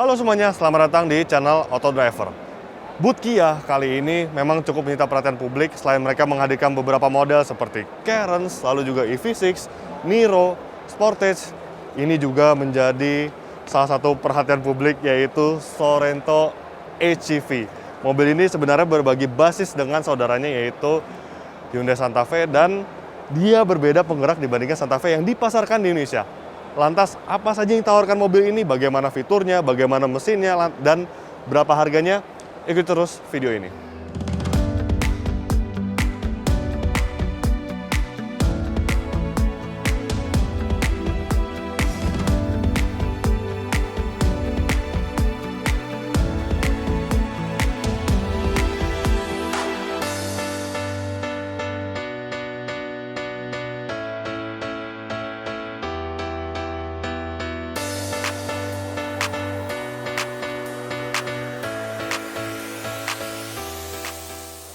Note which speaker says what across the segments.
Speaker 1: Halo semuanya, selamat datang di channel Auto Driver. Booth Kia kali ini memang cukup menyita perhatian publik selain mereka menghadirkan beberapa model seperti Carens, lalu juga EV6, Niro, Sportage. Ini juga menjadi salah satu perhatian publik yaitu Sorento HEV. Mobil ini sebenarnya berbagi basis dengan saudaranya yaitu Hyundai Santa Fe dan dia berbeda penggerak dibandingkan Santa Fe yang dipasarkan di Indonesia. Lantas, apa saja yang ditawarkan mobil ini, bagaimana fiturnya, bagaimana mesinnya, dan berapa harganya? Ikuti terus video ini.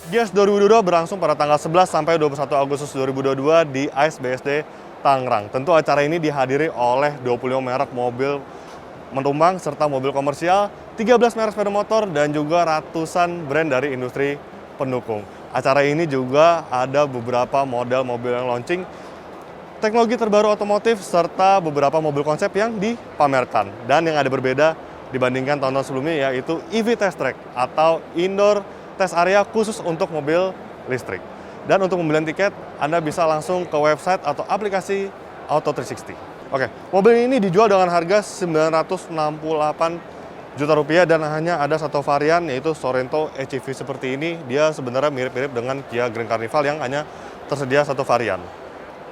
Speaker 1: Gias 2022 berlangsung pada tanggal 11 sampai 21 Agustus 2022 di ICE BSD Tangerang. Tentu acara ini dihadiri oleh 25 merek mobil penumpang serta mobil komersial, 13 merek sepeda motor, dan juga ratusan brand dari industri pendukung. Acara ini juga ada beberapa model mobil yang launching, teknologi terbaru otomotif, serta beberapa mobil konsep yang dipamerkan. Dan yang ada berbeda dibandingkan tahun-tahun sebelumnya yaitu EV Test Track atau Indoor Test Area khusus untuk mobil listrik. Dan untuk pembelian tiket, Anda bisa langsung ke website atau aplikasi Auto360. Oke, mobil ini dijual dengan harga 968 juta rupiah dan hanya ada satu varian yaitu Sorento HEV seperti ini. Dia sebenarnya mirip-mirip dengan Kia Grand Carnival yang hanya tersedia satu varian.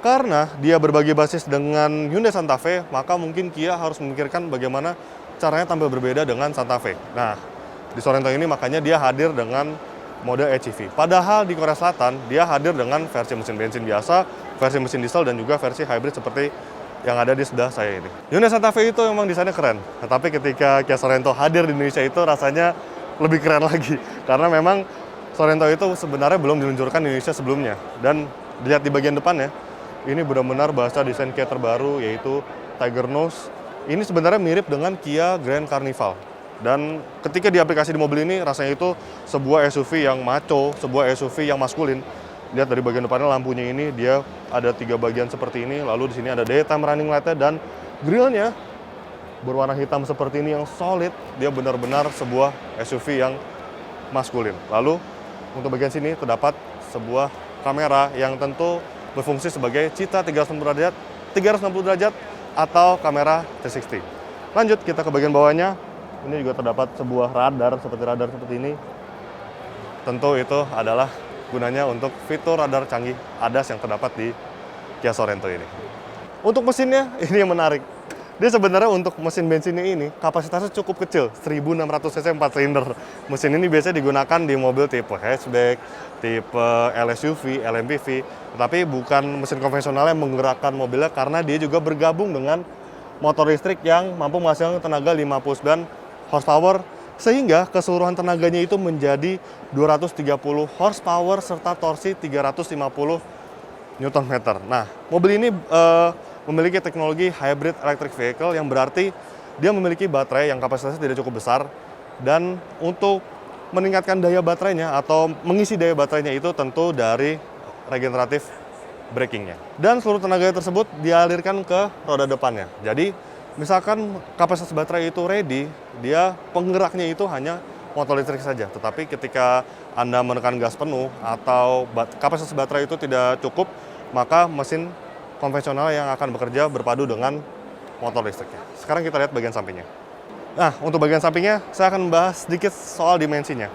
Speaker 1: Karena dia berbagi basis dengan Hyundai Santa Fe, maka mungkin Kia harus memikirkan bagaimana caranya tampil berbeda dengan Santa Fe. Nah, di Sorento ini makanya dia hadir dengan mode HEV. Padahal di Korea Selatan dia hadir dengan versi mesin bensin biasa, versi mesin diesel, dan juga versi hybrid seperti yang ada di sebelah saya ini. Hyundai Santa Fe itu memang desainnya keren. Tapi ketika Kia Sorento hadir di Indonesia itu rasanya lebih keren lagi. Karena memang Sorento itu sebenarnya belum diluncurkan di Indonesia sebelumnya. Dan dilihat di bagian depannya, ini benar-benar bahasa desain Kia terbaru yaitu Tiger Nose. Ini sebenarnya mirip dengan Kia Grand Carnival. Dan ketika di aplikasi di mobil ini rasanya itu sebuah SUV yang macho, sebuah SUV yang maskulin. Lihat dari bagian depannya lampunya ini dia ada 3 bagian seperti ini. Lalu di sini ada daytime running light-nya dan grillnya berwarna hitam seperti ini yang solid. Dia benar-benar sebuah SUV yang maskulin. Lalu untuk bagian sini terdapat sebuah kamera yang tentu berfungsi sebagai cita 360 derajat atau kamera 360. Lanjut kita ke bagian bawahnya. Ini juga terdapat sebuah radar seperti ini. Tentu itu adalah gunanya untuk fitur radar canggih ADAS yang terdapat di Kia Sorento ini. Untuk mesinnya, ini yang menarik. Dia sebenarnya untuk mesin bensinnya ini kapasitasnya cukup kecil, 1600 cc 4 silinder. Mesin ini biasanya digunakan di mobil tipe hatchback, tipe LSUV, LMPV. Tetapi bukan mesin konvensional yang menggerakkan mobilnya karena dia juga bergabung dengan motor listrik yang mampu menghasilkan tenaga 59 horsepower sehingga keseluruhan tenaganya itu menjadi 230 horsepower serta torsi 350 Nm. Nah, mobil ini memiliki teknologi hybrid electric vehicle yang berarti dia memiliki baterai yang kapasitasnya tidak cukup besar dan untuk meningkatkan daya baterainya atau mengisi daya baterainya itu tentu dari regeneratif brakingnya. Dan seluruh tenaga tersebut dialirkan ke roda depannya. Jadi misalkan kapasitas baterai itu ready, dia penggeraknya itu hanya motor listrik saja. Tetapi ketika Anda menekan gas penuh atau kapasitas baterai itu tidak cukup, maka mesin konvensional yang akan bekerja berpadu dengan motor listriknya. Sekarang kita lihat bagian sampingnya. Nah, untuk bagian sampingnya, saya akan membahas sedikit soal dimensinya.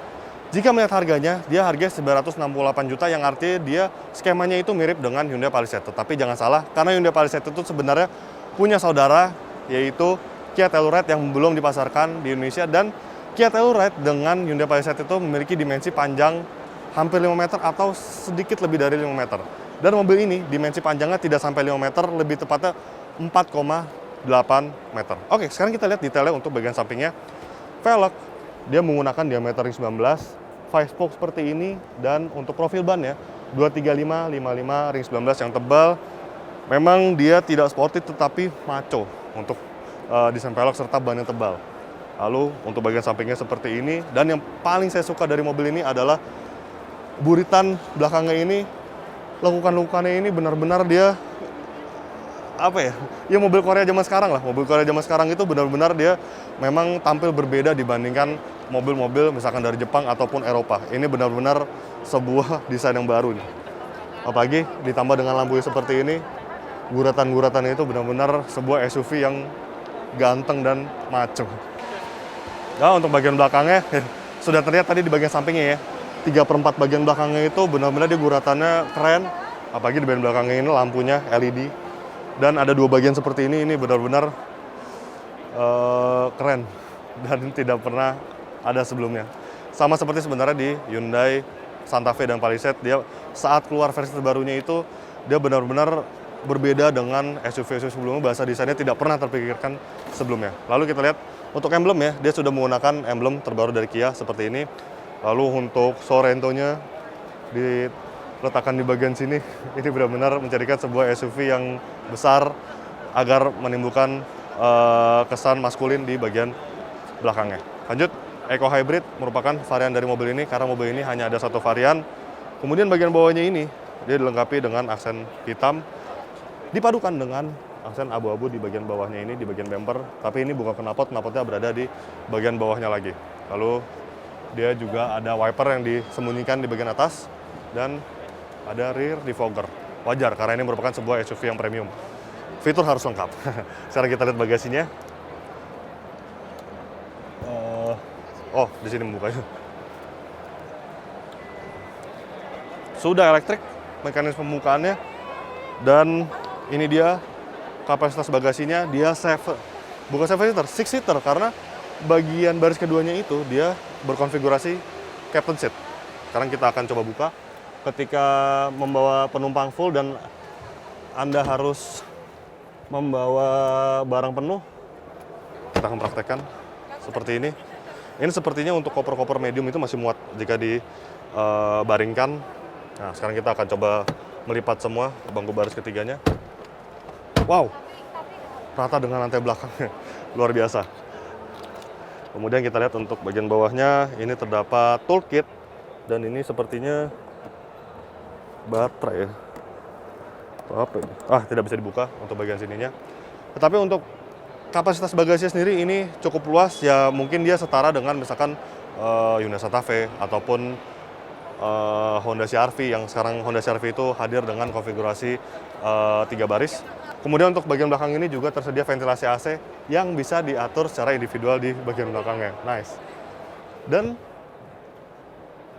Speaker 1: Jika melihat harganya, dia harganya 968 juta yang artinya dia skemanya itu mirip dengan Hyundai Palisade. Tetapi jangan salah, karena Hyundai Palisade itu sebenarnya punya saudara yaitu Kia Telluride yang belum dipasarkan di Indonesia, dan Kia Telluride dengan Hyundai Palisade itu memiliki dimensi panjang hampir 5 meter atau sedikit lebih dari 5 meter. Dan mobil ini dimensi panjangnya tidak sampai 5 meter, lebih tepatnya 4,8 meter. Oke, sekarang kita lihat detailnya untuk bagian sampingnya. Velg, dia menggunakan diameter ring 19, 5 spoke seperti ini, dan untuk profil bannya 235 55 ring 19 yang tebal. Memang dia tidak sporty tetapi maco untuk desain velg serta ban yang tebal. Lalu untuk bagian sampingnya seperti ini. Dan yang paling saya suka dari mobil ini adalah buritan belakangnya ini, lekukan-lekukannya ini benar-benar dia apa ya? Ya mobil Korea zaman sekarang lah. Mobil Korea zaman sekarang itu benar-benar dia memang tampil berbeda dibandingkan mobil-mobil misalkan dari Jepang ataupun Eropa. Ini benar-benar sebuah desain yang baru nih. Apalagi ditambah dengan lampu seperti ini, guratan-guratannya itu benar-benar sebuah SUV yang ganteng dan maco. Nah, untuk bagian belakangnya sudah terlihat tadi di bagian sampingnya ya. 3/4 bagian belakangnya itu benar-benar dia guratannya keren. Apalagi di bagian belakangnya ini lampunya LED. Dan ada 2 bagian seperti ini benar-benar keren dan tidak pernah ada sebelumnya. Sama seperti sebenarnya di Hyundai Santa Fe dan Palisade, dia saat keluar versi terbarunya itu dia benar-benar berbeda dengan SUV-SUV sebelumnya. Bahasa desainnya tidak pernah terpikirkan sebelumnya. Lalu kita lihat untuk emblem ya, dia sudah menggunakan emblem terbaru dari Kia seperti ini. Lalu untuk Sorento-nya diletakkan di bagian sini. Ini benar-benar menjadikan sebuah SUV yang besar agar menimbulkan kesan maskulin di bagian belakangnya. Lanjut, Eco Hybrid merupakan varian dari mobil ini karena mobil ini hanya ada satu varian. Kemudian bagian bawahnya ini dia dilengkapi dengan aksen hitam dipadukan dengan aksen abu-abu di bagian bawahnya ini, di bagian bumper. Tapi ini bukan knalpot, knalpotnya berada di bagian bawahnya lagi. Lalu dia juga ada wiper yang disembunyikan di bagian atas dan ada rear defogger. Wajar karena ini merupakan sebuah SUV yang premium. Fitur harus lengkap. Sekarang kita lihat bagasinya. Oh, di sini membukanya. Sudah elektrik mekanisme pembukaannya. Dan ini dia kapasitas bagasinya. Dia bukan 7-seater, 6-seater karena bagian baris keduanya itu dia berkonfigurasi captain seat. Sekarang kita akan coba buka. Ketika membawa penumpang full dan Anda harus membawa barang penuh, kita akan praktekkan seperti ini. Ini sepertinya untuk koper-koper medium itu masih muat jika dibaringkan. Nah, sekarang kita akan coba melipat semua bangku baris ketiganya. Wow, rata dengan lantai belakangnya, luar biasa. Kemudian kita lihat untuk bagian bawahnya, ini terdapat toolkit. Dan ini sepertinya baterai ya. Apa ini? Tidak bisa dibuka untuk bagian sininya. Tetapi untuk kapasitas bagasinya sendiri ini cukup luas ya, mungkin dia setara dengan misalkan Hyundai Santa Fe ataupun Honda CR-V yang sekarang Honda CR-V itu hadir dengan konfigurasi 3 baris. Kemudian untuk bagian belakang ini juga tersedia ventilasi AC yang bisa diatur secara individual di bagian belakangnya. Nice. Dan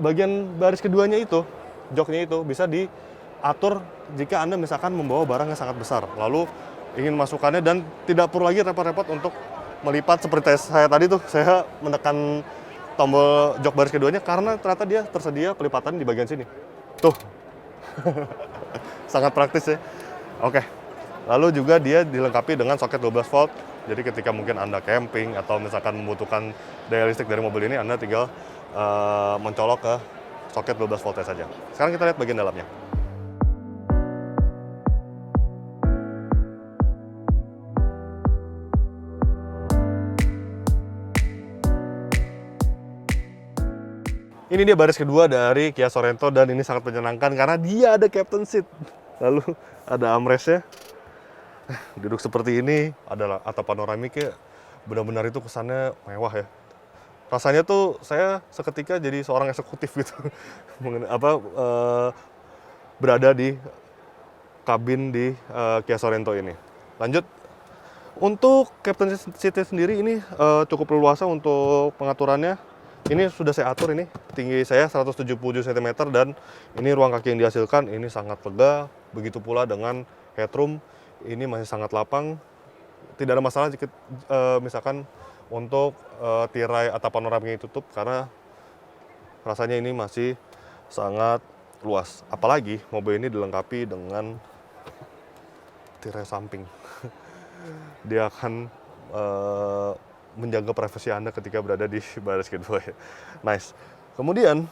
Speaker 1: bagian baris keduanya itu, joknya itu bisa diatur jika Anda misalkan membawa barang yang sangat besar. Lalu ingin masukkannya dan tidak perlu lagi repot-repot untuk melipat seperti saya tadi tuh. Saya menekan tombol jok baris keduanya karena ternyata dia tersedia pelipatan di bagian sini. Tuh. Sangat praktis ya. Oke. Lalu juga dia dilengkapi dengan soket 12 volt. Jadi ketika mungkin Anda camping atau misalkan membutuhkan daya listrik dari mobil ini, Anda tinggal mencolok ke soket 12 voltnya saja. Sekarang kita lihat bagian dalamnya. Ini dia baris kedua dari Kia Sorento dan ini sangat menyenangkan karena dia ada captain seat. Lalu ada armrestnya. Duduk seperti ini, ada atap panoramiknya, benar-benar itu kesannya mewah ya. Rasanya tuh saya seketika jadi seorang eksekutif gitu. Berada di kabin di Kia Sorento ini. Lanjut, untuk captain seat sendiri ini cukup leluasa untuk pengaturannya. Ini sudah saya atur, ini tinggi saya 177 cm dan ini ruang kaki yang dihasilkan ini sangat lega. Begitu pula dengan headroom, ini masih sangat lapang. Tidak ada masalah jika misalkan untuk tirai atap panoramiknya ditutup karena rasanya ini masih sangat luas. Apalagi mobil ini dilengkapi dengan tirai samping. Dia akan menjaga privasi Anda ketika berada di baris kedua ya. Nice. Kemudian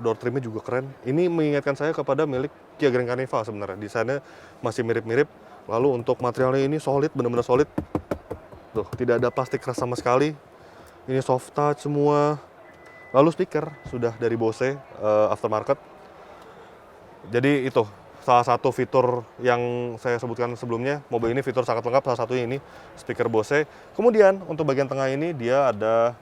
Speaker 1: door trimnya juga keren. Ini mengingatkan saya kepada milik Kia Grand Carnival sebenarnya. Desainnya masih mirip-mirip. Lalu untuk materialnya ini solid, benar-benar solid. Tuh, tidak ada plastik keras sama sekali. Ini soft touch semua. Lalu speaker sudah dari Bose aftermarket. Jadi itu salah satu fitur yang saya sebutkan sebelumnya. Mobil ini fitur sangat lengkap, salah satunya ini speaker Bose. Kemudian untuk bagian tengah ini dia ada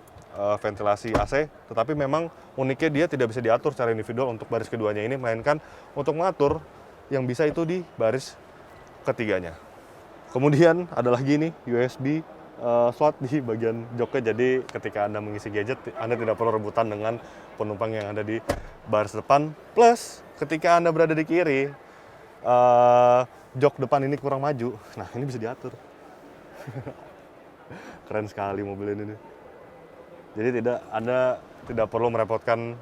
Speaker 1: ventilasi AC, tetapi memang uniknya dia tidak bisa diatur secara individual untuk baris keduanya ini, melainkan untuk mengatur yang bisa itu di baris ketiganya. Kemudian ada lagi nih USB slot di bagian joknya, jadi ketika Anda mengisi gadget, Anda tidak perlu rebutan dengan penumpang yang ada di baris depan. Plus, ketika Anda berada di kiri, jok depan ini kurang maju, nah ini bisa diatur. Keren sekali mobil ini nih. Jadi Anda tidak perlu merepotkan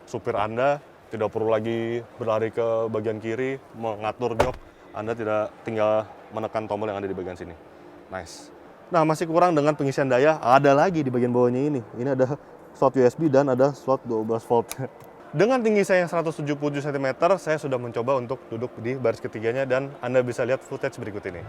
Speaker 1: supir Anda, tidak perlu lagi berlari ke bagian kiri, mengatur jok. Anda tidak tinggal menekan tombol yang ada di bagian sini. Nice. Nah, masih kurang dengan pengisian daya, ada lagi di bagian bawahnya ini. Ini ada slot USB dan ada slot 12 volt. Dengan tinggi saya yang 177 cm, saya sudah mencoba untuk duduk di baris ketiganya dan Anda bisa lihat footage berikut ini.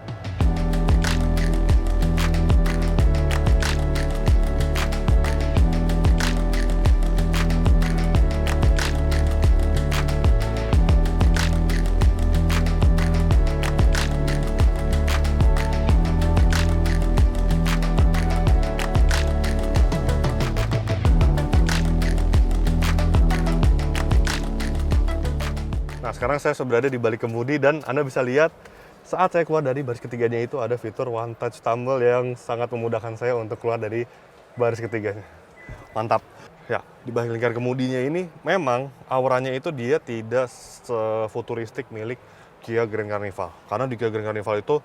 Speaker 1: Nah, sekarang saya sudah berada di balik kemudi dan Anda bisa lihat saat saya keluar dari baris ketiganya itu ada fitur One Touch Tumble yang sangat memudahkan saya untuk keluar dari baris ketiganya. Mantap. Ya, di balik lingkar kemudinya ini memang auranya itu dia tidak sefuturistik milik Kia Grand Carnival. Karena di Kia Grand Carnival itu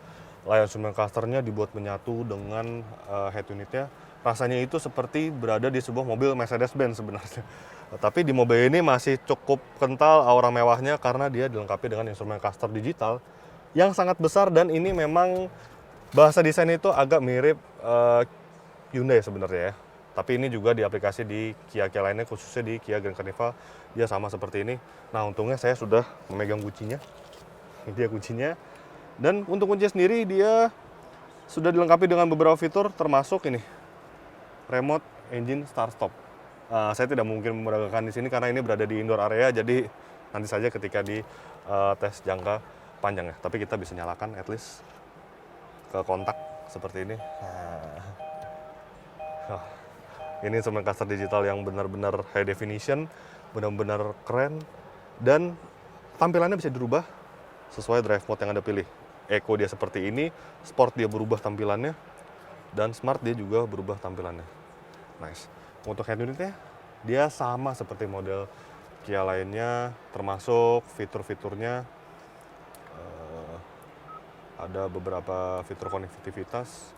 Speaker 1: layar instrument clusternya dibuat menyatu dengan head unitnya. Rasanya itu seperti berada di sebuah mobil Mercedes-Benz sebenarnya. Tapi di mobil ini masih cukup kental aura mewahnya karena dia dilengkapi dengan instrumen cluster digital yang sangat besar, dan ini memang bahasa desain itu agak mirip Hyundai sebenarnya ya. Tapi ini juga diaplikasi di Kia-Kia lainnya, khususnya di Kia Grand Carnival dia sama seperti ini. Nah, untungnya saya sudah memegang kuncinya. Ini dia kuncinya. Dan untuk kuncinya sendiri dia sudah dilengkapi dengan beberapa fitur termasuk ini. Remote engine start stop. Saya tidak mungkin memperagakan di sini karena ini berada di indoor area, jadi nanti saja ketika di tes jangka panjang ya. Tapi kita bisa nyalakan at least ke kontak seperti ini. Ini instrument cluster digital yang benar-benar high definition, benar-benar keren, dan tampilannya bisa dirubah sesuai drive mode yang Anda pilih. Eco dia seperti ini, Sport dia berubah tampilannya, dan Smart dia juga berubah tampilannya. Nice. Untuk head unitnya, dia sama seperti model Kia lainnya, termasuk fitur-fiturnya. Ada beberapa fitur konektivitas.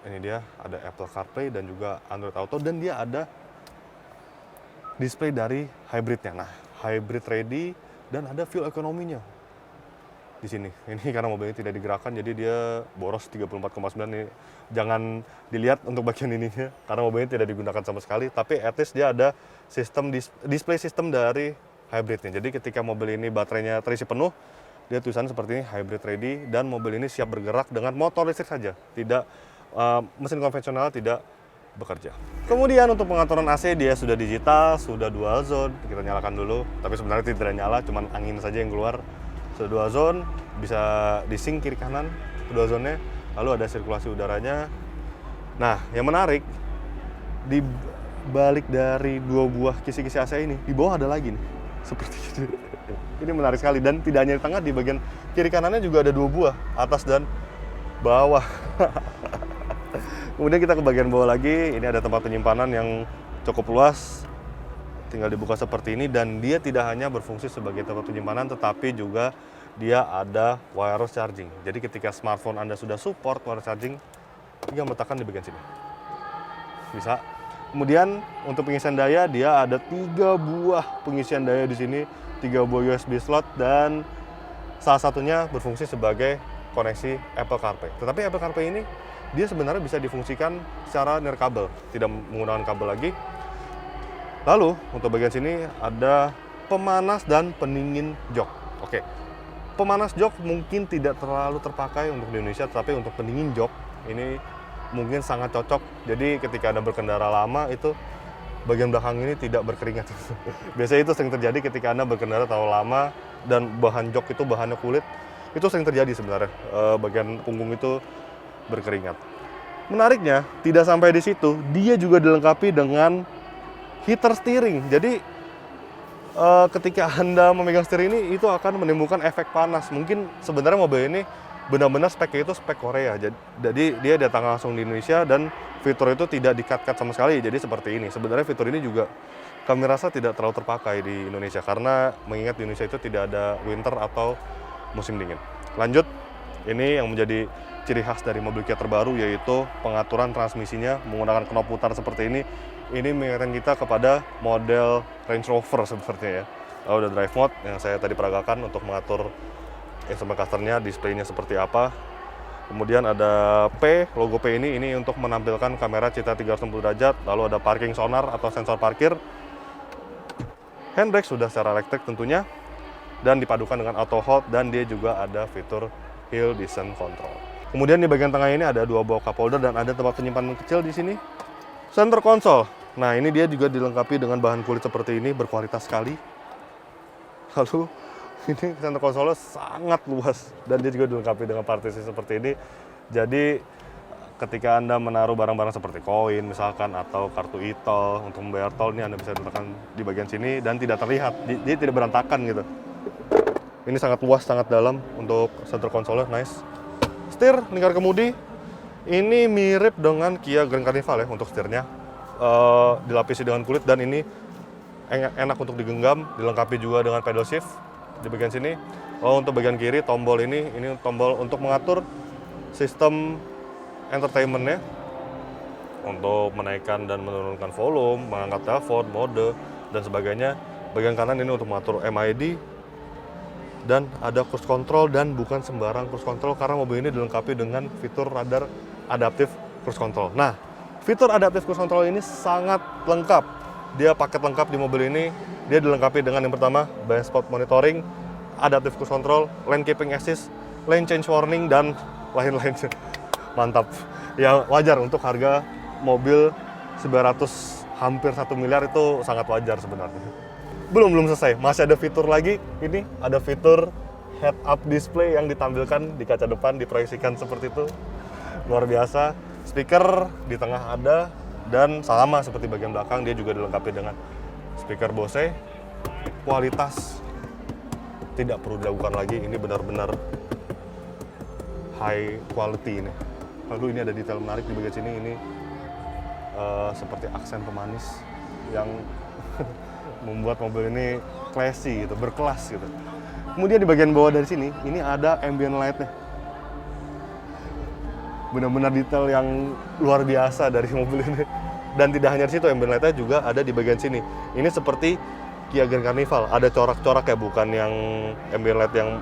Speaker 1: Ini dia, ada Apple CarPlay dan juga Android Auto, dan dia ada display dari hybridnya. Nah, hybrid ready, dan ada fuel ekonominya di sini. Ini karena mobilnya tidak digerakkan, jadi dia boros 34,9. Ini jangan dilihat untuk bagian ininya karena mobilnya tidak digunakan sama sekali, tapi at least dia ada sistem display sistem dari hybridnya. Jadi ketika mobil ini baterainya terisi penuh, dia tulisannya seperti ini, hybrid ready, dan mobil ini siap bergerak dengan motor listrik saja, tidak mesin konvensional tidak bekerja. Kemudian untuk pengaturan AC dia sudah digital, sudah dual zone. Kita nyalakan dulu, tapi sebenarnya tidak nyala, cuman angin saja yang keluar. Sudah dual zone, bisa di-sync kiri kanan kedua zone-nya, lalu ada sirkulasi udaranya. Nah, yang menarik, di balik dari dua buah kisi-kisi AC ini, di bawah ada lagi nih, seperti itu. Ini menarik sekali, dan tidak hanya di tengah, di bagian kiri kanannya juga ada dua buah, atas dan bawah. Kemudian kita ke bagian bawah lagi, ini ada tempat penyimpanan yang cukup luas. Tinggal dibuka seperti ini, dan dia tidak hanya berfungsi sebagai tempat penyimpanan, tetapi juga dia ada wireless charging. Jadi ketika smartphone Anda sudah support wireless charging, tinggal meletakkan di bagian sini. Bisa. Kemudian untuk pengisian daya, dia ada 3 buah pengisian daya di sini, 3 buah USB slot, dan salah satunya berfungsi sebagai koneksi Apple CarPlay. Tetapi Apple CarPlay ini dia sebenarnya bisa difungsikan secara nirkabel, tidak menggunakan kabel lagi. Lalu untuk bagian sini ada pemanas dan pendingin jok. Oke, Pemanas jok mungkin tidak terlalu terpakai untuk di Indonesia, tapi untuk pendingin jok ini mungkin sangat cocok. Jadi ketika Anda berkendara lama itu bagian belakang ini tidak berkeringat. Biasanya itu sering terjadi ketika Anda berkendara terlalu lama dan bahan jok itu bahannya kulit. Itu sering terjadi sebenarnya, bagian punggung itu berkeringat. Menariknya, tidak sampai di situ, dia juga dilengkapi dengan heater steering. Jadi ketika Anda memegang setir ini, itu akan menimbulkan efek panas. Mungkin sebenarnya mobil ini benar-benar speknya itu spek Korea. Jadi dia datang langsung di Indonesia dan fitur itu tidak di-cut-cut sama sekali. Jadi seperti ini. Sebenarnya fitur ini juga kami rasa tidak terlalu terpakai di Indonesia karena mengingat di Indonesia itu tidak ada winter atau musim dingin. Lanjut, ini yang menjadi ciri khas dari mobil Kia terbaru yaitu pengaturan transmisinya menggunakan knop putar seperti ini. Ini mengingatkan kita kepada model Range Rover sebenarnya ya. Lalu ada drive mode yang saya tadi peragakan untuk mengatur instrumen clusternya, displaynya seperti apa. Kemudian ada P, logo P ini untuk menampilkan kamera Citra 360 derajat. Lalu ada parking sonar atau sensor parkir. Handbrake sudah secara elektrik tentunya dan dipadukan dengan auto hold dan dia juga ada fitur hill descent control. Kemudian di bagian tengah ini ada dua buah cup holder dan ada tempat penyimpanan kecil di sini. Center console. Nah, ini dia juga dilengkapi dengan bahan kulit seperti ini, berkualitas sekali. Lalu ini center console sangat luas dan dia juga dilengkapi dengan partisi seperti ini. Jadi ketika Anda menaruh barang-barang seperti koin misalkan atau kartu e-tol untuk membayar tol, ini Anda bisa letakkan di bagian sini dan tidak terlihat. Dia tidak berantakan gitu. Ini sangat luas, sangat dalam untuk center console, nice. Setir, lingkar kemudi, ini mirip dengan Kia Grand Carnival ya untuk setirnya. Dilapisi dengan kulit dan ini enak untuk digenggam, dilengkapi juga dengan pedal shift di bagian sini. Untuk bagian kiri tombol ini tombol untuk mengatur sistem entertainment-nya untuk menaikkan dan menurunkan volume, mengangkat telepon, mode dan sebagainya. Bagian kanan ini untuk mengatur MID dan ada cruise control dan bukan sembarang cruise control karena mobil ini dilengkapi dengan fitur radar adaptif cruise control. Nah, fitur adaptif cruise control ini sangat lengkap. Dia paket lengkap di mobil ini. Dia dilengkapi dengan yang pertama blind spot monitoring, adaptive cruise control, lane keeping assist, lane change warning dan lain-lain. Mantap. Ya wajar untuk harga mobil 900 hampir 1 miliar itu sangat wajar sebenarnya. Belum selesai, masih ada fitur lagi. Ini ada fitur head up display yang ditampilkan di kaca depan, diproyeksikan seperti itu. Luar biasa. Speaker di tengah ada dan sama seperti bagian belakang dia juga dilengkapi dengan speaker Bose. Kualitas tidak perlu diragukan lagi, ini benar-benar high quality ini. Lalu ini ada detail menarik di bagian sini, ini seperti aksen pemanis yang membuat mobil ini classy gitu, berkelas gitu. Kemudian di bagian bawah dari sini, ini ada ambient light-nya. Benar-benar detail yang luar biasa dari mobil ini. Dan tidak hanya di situ, ambient light-nya juga ada di bagian sini. Ini seperti Kia Grand Carnival, ada corak-corak ya, bukan yang ambient light yang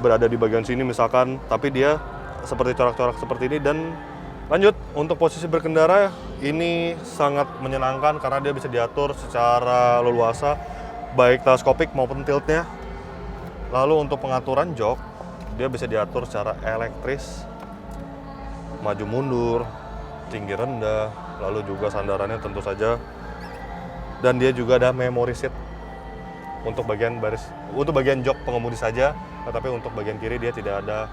Speaker 1: berada di bagian sini misalkan, tapi dia seperti corak-corak seperti ini. Dan lanjut, untuk posisi berkendara ini sangat menyenangkan karena dia bisa diatur secara leluasa, baik teleskopik maupun tiltnya. Lalu untuk pengaturan jok, dia bisa diatur secara elektris, maju mundur, tinggi rendah, lalu juga sandarannya tentu saja. Dan dia juga ada memory seat untuk bagian jok pengemudi saja, tetapi untuk bagian kiri dia tidak ada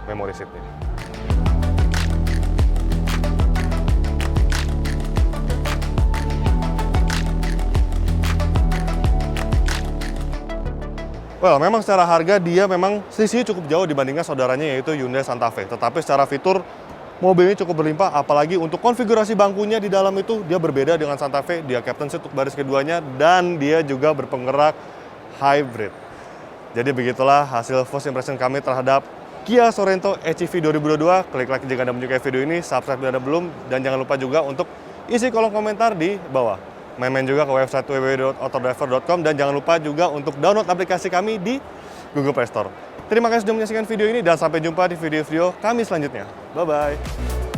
Speaker 1: memory seat ini. Well, memang secara harga dia memang selisihnya cukup jauh dibandingkan saudaranya yaitu Hyundai Santa Fe. Tetapi secara fitur mobil ini cukup berlimpah, apalagi untuk konfigurasi bangkunya di dalam itu dia berbeda dengan Santa Fe. Dia captain seat untuk baris keduanya dan dia juga berpenggerak hybrid. Jadi begitulah hasil first impression kami terhadap Kia Sorento HEV 2022. Klik like jika Anda menyukai video ini, subscribe jika Anda belum, dan jangan lupa juga untuk isi kolom komentar di bawah. Main-main juga ke website www.autodriver.com dan jangan lupa juga untuk download aplikasi kami di Google Play Store. Terima kasih sudah menyaksikan video ini dan sampai jumpa di video-video kami selanjutnya. Bye-bye.